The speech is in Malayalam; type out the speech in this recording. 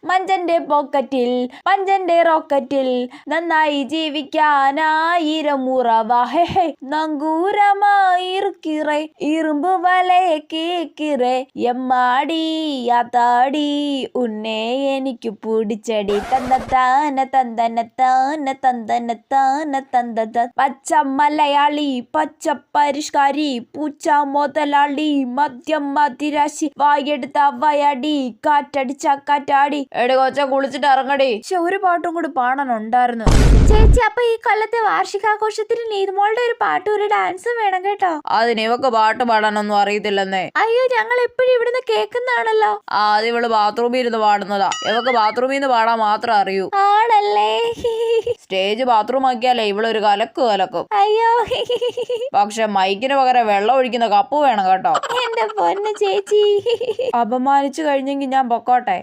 മഞ്ചന്റെ പോക്കറ്റിൽ പഞ്ചന്റെ റോക്കറ്റിൽ നന്നായി ജീവിക്കാനായിരം ഉറവ ഹെ നങ്കൂരമായിറുക്കിറേ ഇരുമ്പ് വലയെ കേക്കിറേ എമ്മാടി യാത്താടി ഉന്നേ എനിക്ക് പിടിച്ചടി തന്തത്താന തന്തനത്താന തന്തനത്താന തന്തത പച്ച മലയാളി പച്ച പരിഷ്കാരി പൂച്ച മുതലാളി മദ്യം മതിരാശി വായെടുത്ത വയടി കാറ്റടിച്ച കാറ്റാടി എടി കൊച്ച കുളിച്ചിട്ട് ഇറങ്ങടി. പക്ഷെ ഒരു പാട്ടും കൂടി പാടാനുണ്ടായിരുന്നു ചേച്ചി. അപ്പൊ ഈ കൊല്ലത്തെ വാർഷികാഘോഷത്തിന് നീതുമോളുടെ ഒരു പാട്ടും ഒരു ഡാൻസും വേണം കേട്ടോ. അതിന് ഇവക്ക് പാട്ട് പാടാനൊന്നും അറിയത്തില്ലെന്നേ. അയ്യോ ഞങ്ങൾ എപ്പോഴും ഇവിടുന്ന് കേൾക്കുന്നതാണല്ലോ. അത് ഇവള് ബാത്റൂമിൽ ഇരുന്ന് പാടുന്നതാ. ഇവക്ക് ബാത്റൂമിൽ നിന്ന് പാടാൻ മാത്രം അറിയൂ. ആണല്ലേ. സ്റ്റേജ് ബാത്റൂം ആക്കിയാലേ ഇവളൊരു കലക്കും. അയ്യോ പക്ഷെ മൈക്കിന് പകരം വെള്ളം ഒഴിക്കുന്ന കപ്പ് വേണം കേട്ടോ. എന്റെ പൊന്ന് ചേച്ചി. അപമാനിച്ചു കഴിഞ്ഞെങ്കിൽ ഞാൻ പൊക്കോട്ടെ.